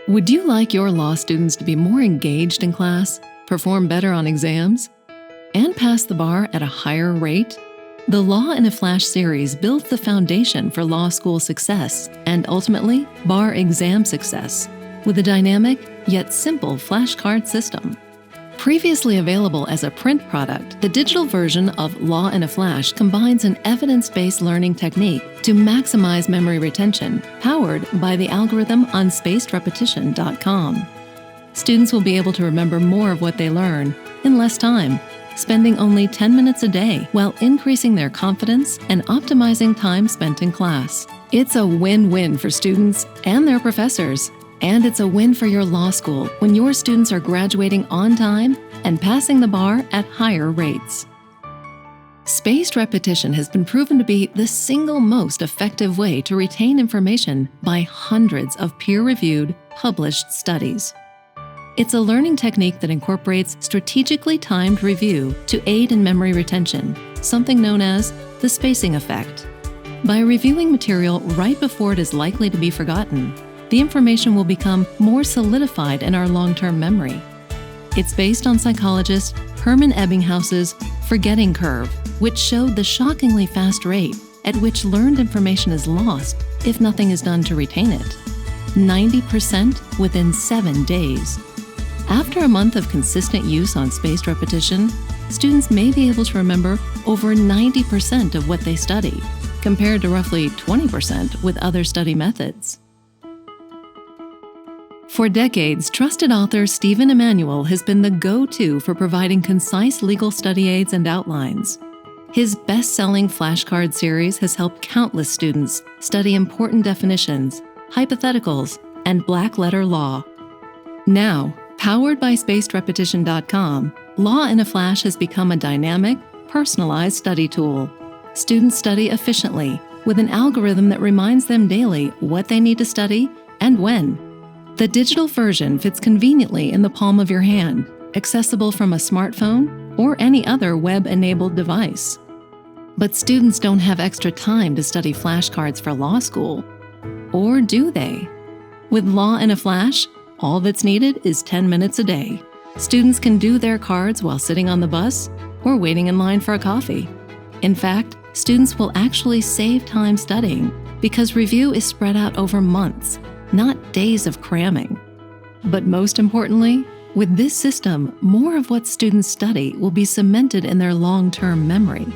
Would you like your law students to be more engaged in class, perform better on exams, and pass the bar at a higher rate? The Law in a Flash series builds the foundation for law school success and ultimately bar exam success with a dynamic yet simple flashcard system. Previously available as a print product, the digital version of Law in a Flash combines an evidence-based learning technique to maximize memory retention, powered by the algorithm on spacedrepetition.com. Students will be able to remember more of what they learn in less time, spending only 10 minutes a day while increasing their confidence and optimizing time spent in class. It's a win-win for students and their professors. And it's a win for your law school when your students are graduating on time and passing the bar at higher rates. Spaced repetition has been proven to be the single most effective way to retain information by hundreds of peer-reviewed, published studies. It's a learning technique that incorporates strategically timed review to aid in memory retention, something known as the spacing effect. By reviewing material right before it is likely to be forgotten, the information will become more solidified in our long-term memory. It's based on psychologist Hermann Ebbinghaus's forgetting curve, which showed the shockingly fast rate at which learned information is lost if nothing is done to retain it. 90% within 7 days. After a month of consistent use on spaced repetition, students may be able to remember over 90% of what they study, compared to roughly 20% with other study methods. For decades, trusted author Emanuel Law has been the go-to for providing concise legal study aids and outlines. His best-selling flashcard series has helped countless students study important definitions, hypotheticals, and black-letter law. Now, powered by spacedrepetition.com, Law in a Flash has become a dynamic, personalized study tool. Students study efficiently with an algorithm that reminds them daily what they need to study and when. The digital version fits conveniently in the palm of your hand, accessible from a smartphone or any other web-enabled device. But students don't have extra time to study flashcards for law school. Or do they? With Law in a Flash, all that's needed is 10 minutes a day. Students can do their cards while sitting on the bus or waiting in line for a coffee. In fact, students will actually save time studying because review is spread out over months, not days of cramming. But most importantly, with this system, more of what students study will be cemented in their long-term memory,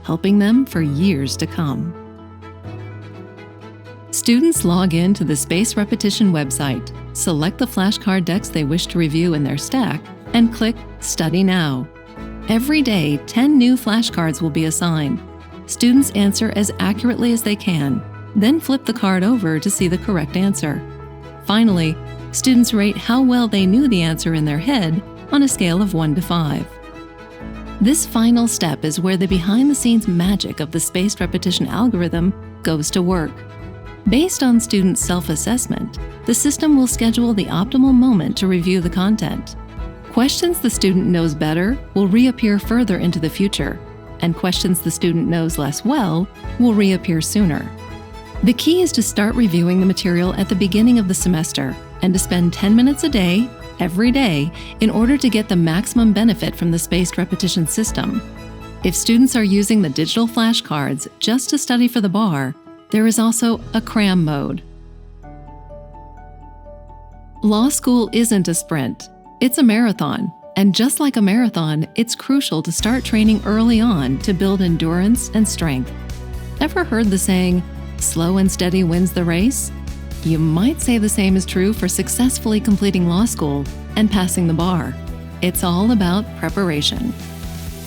helping them for years to come. Students log in to the Space Repetition website, select the flashcard decks they wish to review in their stack, and click Study Now. Every day, 10 new flashcards will be assigned. Students answer as accurately as they can, then flip the card over to see the correct answer. Finally, students rate how well they knew the answer in their head on a scale of 1 to 5. This final step is where the behind-the-scenes magic of the spaced repetition algorithm goes to work. Based on students' self-assessment, the system will schedule the optimal moment to review the content. Questions the student knows better will reappear further into the future, and questions the student knows less well will reappear sooner. The key is to start reviewing the material at the beginning of the semester and to spend 10 minutes a day, every day, in order to get the maximum benefit from the spaced repetition system. If students are using the digital flashcards just to study for the bar, there is also a cram mode. Law school isn't a sprint, it's a marathon. And just like a marathon, it's crucial to start training early on to build endurance and strength. Ever heard the saying, "Slow and steady wins the race"? You might say the same is true for successfully completing law school and passing the bar. It's all about preparation.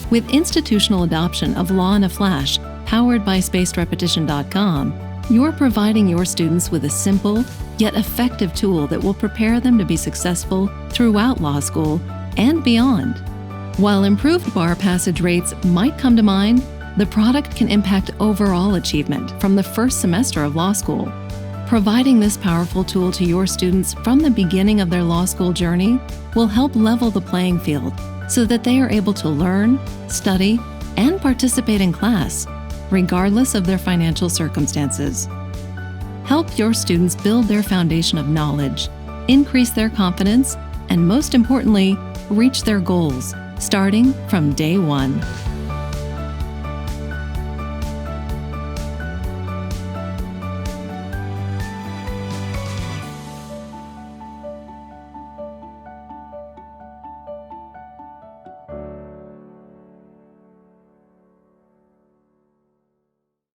With institutional adoption of Law in a Flash, powered by spacedrepetition.com, you're providing your students with a simple yet effective tool that will prepare them to be successful throughout law school and beyond. While improved bar passage rates might come to mind, the product can impact overall achievement from the first semester of law school. Providing this powerful tool to your students from the beginning of their law school journey will help level the playing field so that they are able to learn, study, and participate in class, regardless of their financial circumstances. Help your students build their foundation of knowledge, increase their confidence, and most importantly, reach their goals, starting from day one.